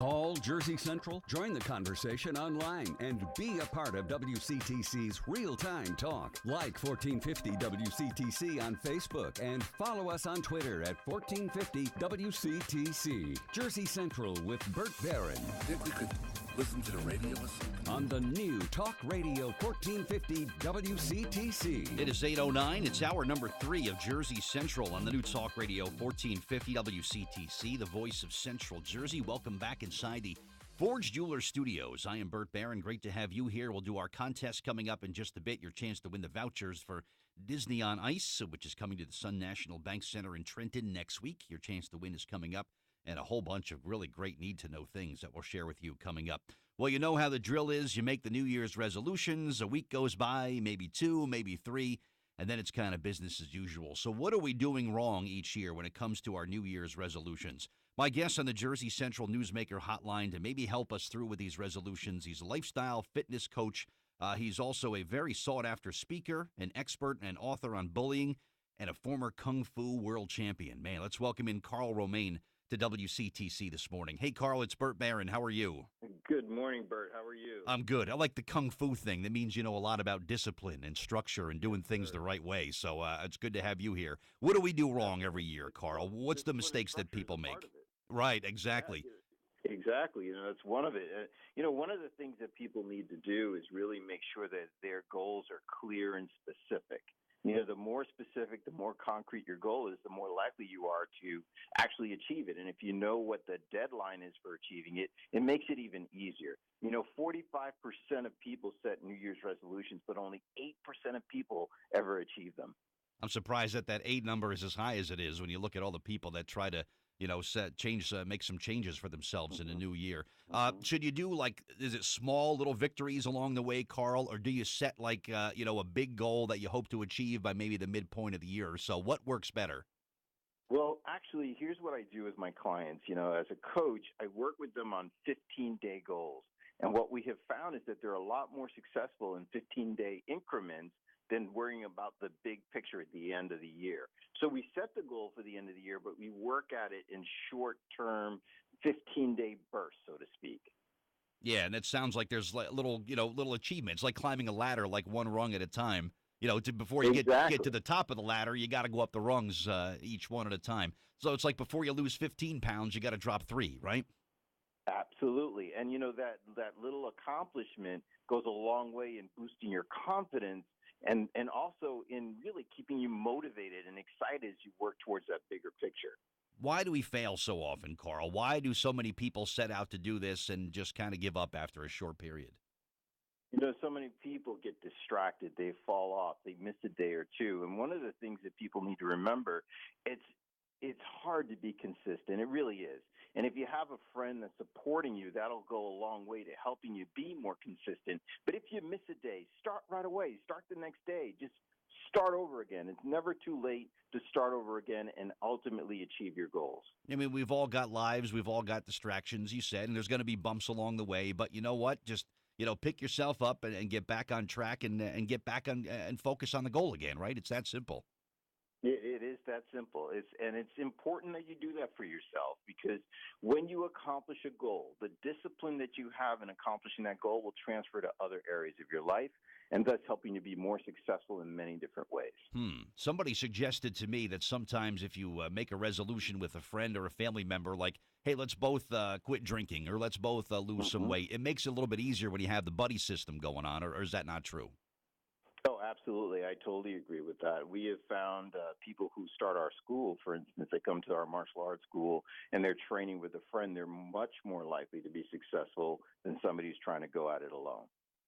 Call Jersey Central, join the conversation online, and be a part of WCTC's real-time talk. Like 1450 WCTC on Facebook and follow us on Twitter at 1450 WCTC. Jersey Central with Bert Barron. Think we could listen to the radio or something? On the new Talk Radio 1450 WCTC. It is 8:09. It's hour number 3 of Jersey Central on the new Talk Radio 1450 WCTC, the voice of Central Jersey. Welcome back inside the Forge Jeweler Studios. I am Bert Barron. Great to have you here. We'll do our contest coming up in just a bit. Your chance to win the vouchers for Disney on Ice, which is coming to the Sun National Bank Center in Trenton next week. Your chance to win is coming up, and a whole bunch of really great need-to-know things that we'll share with you coming up. Well, you know how the drill is. You make the New Year's resolutions. A week goes by, maybe 2, maybe 3, and then it's kind of business as usual. So what are we doing wrong each year when it comes to our New Year's resolutions? My guest on the Jersey Central Newsmaker Hotline to maybe help us through with these resolutions. He's a lifestyle fitness coach. He's also a very sought-after speaker, an expert and author on bullying, and a former Kung Fu world champion. Man, let's welcome in Karl Romain to WCTC this morning. Hey, Karl, it's Bert Barron. How are you? Good morning, Bert. How are you? I'm good. I like the Kung Fu thing. That means you know a lot about discipline and structure and doing things the right way. So it's good to have you here. What do we do wrong every year, Karl? What's the mistakes that people make? Right, exactly. Yeah, exactly. That's one of it. One of the things that people need to do is really make sure that their goals are clear and specific. The more specific, the more concrete your goal is, the more likely you are to actually achieve it. And if you know what the deadline is for achieving it, it makes it even easier. 45% of people set New Year's resolutions, but only 8% of people ever achieve them. I'm surprised that 8 number is as high as it is when you look at all the people that try to make some changes for themselves in the new year. Should you do is it small little victories along the way, Karl, or do you set a big goal that you hope to achieve by maybe the midpoint of the year or so? What works better? Well, actually, here's what I do with my clients. As a coach, I work with them on 15-day goals. And what we have found is that they're a lot more successful in 15-day increments than worrying about the big picture at the end of the year. So we set the goal for the end of the year, but we work at it in short-term 15-day bursts, so to speak. Yeah, and it sounds like there's little achievements, like climbing a ladder, like one rung at a time. Before you Exactly. get to the top of the ladder, you got to go up the rungs each one at a time. So it's like before you lose 15 pounds, you got to drop 3, right? Absolutely. And that little accomplishment goes a long way in boosting your confidence and also in really keeping you motivated and excited as you work towards that bigger picture. Why do we fail so often, Karl? Why do so many people set out to do this and just kind of give up after a short period? So many people get distracted. They fall off. They miss a day or two. And one of the things that people need to remember, it's hard to be consistent. It really is. And if you have a friend that's supporting you, that'll go a long way to helping you be more consistent. But if you miss a day, start right away. Start the next day. Just start over again. It's never too late to start over again and ultimately achieve your goals. I mean, we've all got lives. We've all got distractions, you said, and there's going to be bumps along the way. But you know what? Just, pick yourself up and get back on track and get back on and focus on the goal again, right? It's that simple. It is that simple. It's important that you do that for yourself, because when you accomplish a goal, the discipline that you have in accomplishing that goal will transfer to other areas of your life, and thus helping you be more successful in many different ways. Somebody suggested to me that sometimes if you make a resolution with a friend or a family member, like, hey, let's both quit drinking or let's both lose some weight, it makes it a little bit easier when you have the buddy system going on, or is that not true? Oh, absolutely. I totally agree with that. We have found people who start our school, for instance, they come to our martial arts school and they're training with a friend. They're much more likely to be successful than somebody who's trying to go at it alone.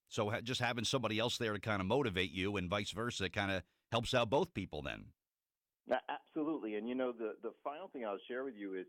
So just having somebody else there to kind of motivate you and vice versa kind of helps out both people then. Absolutely. And, the final thing I'll share with you is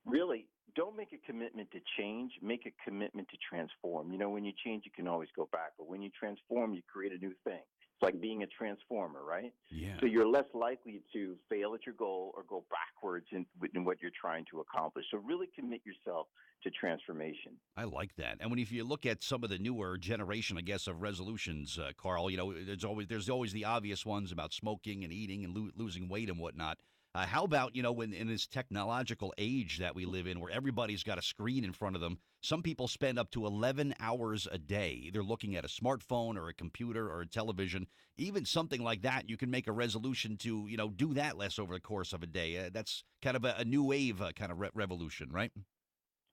really don't make a commitment to change. Make a commitment to transform. When you change, you can always go back. But when you transform, you create a new thing. It's like being a transformer, right? Yeah. So you're less likely to fail at your goal or go backwards in what you're trying to accomplish. So really commit yourself to transformation. I like that. And if you look at some of the newer generation, I guess, of resolutions, Karl, there's always the obvious ones about smoking and eating and losing weight and whatnot. How about, when in this technological age that we live in where everybody's got a screen in front of them, some people spend up to 11 hours a day either looking at a smartphone or a computer or a television. Even something like that, you can make a resolution to, do that less over the course of a day. That's kind of a new wave kind of revolution, right?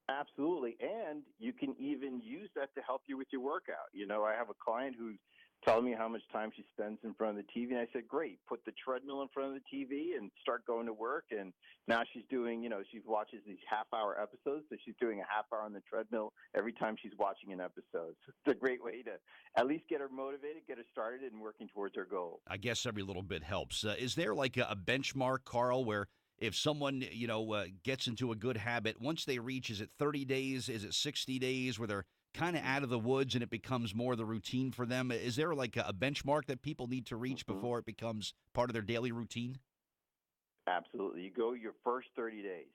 Absolutely. And you can even use that to help you with your workout. I have a client who's telling me how much time she spends in front of the TV. And I said, great, put the treadmill in front of the TV and start going to work. And now she's doing, she watches these half-hour episodes. So she's doing a half hour on the treadmill every time she's watching an episode. So it's a great way to at least get her motivated, get her started, and working towards her goal. I guess every little bit helps. Is there like a benchmark, Carl, where if someone, gets into a good habit, once they reach, is it 30 days? Is it 60 days where they're kind of out of the woods and it becomes more the routine for them? Is there like a benchmark that people need to reach before it becomes part of their daily routine? Absolutely. You go your first 30 days.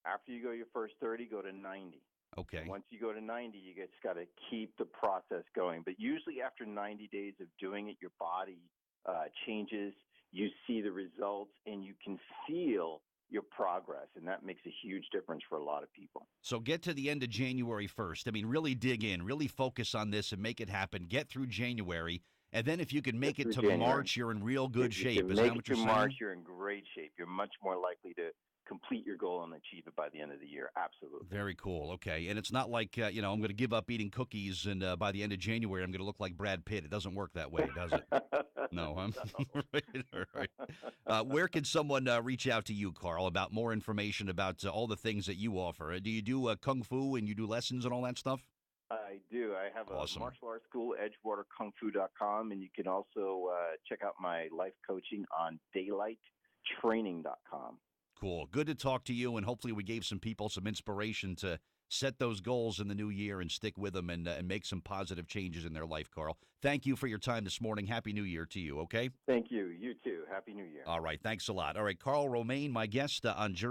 After you go your first 30, go to 90. Okay. And once you go to 90, you just got to keep the process going. But usually after 90 days of doing it, your body changes. You see the results, and you can feel your progress, and that makes a huge difference for a lot of people. So get to the end of January 1st. I mean, really dig in, really focus on this and make it happen. Get through January, and then if you can make it to January. March, you're in real good shape. Is that what you're saying? March, you're in great shape. You're much more likely to complete your goal and achieve it by the end of the year. Absolutely. Very cool. Okay. And it's not like, I'm going to give up eating cookies and by the end of January, I'm going to look like Brad Pitt. It doesn't work that way, does it? No. No. Right, all right. Where can someone reach out to you, Carl, about more information about all the things that you offer? Do you do Kung Fu and you do lessons and all that stuff? I do. I have Awesome. a martial arts school, edgewaterkungfu.com, and you can also check out my life coaching on daylighttraining.com. Cool. Good to talk to you, and hopefully we gave some people some inspiration to set those goals in the new year and stick with them and make some positive changes in their life, Carl. Thank you for your time this morning. Happy New Year to you, okay? Thank you. You too. Happy New Year. All right. Thanks a lot. All right. Carl Romain, my guest on Jersey.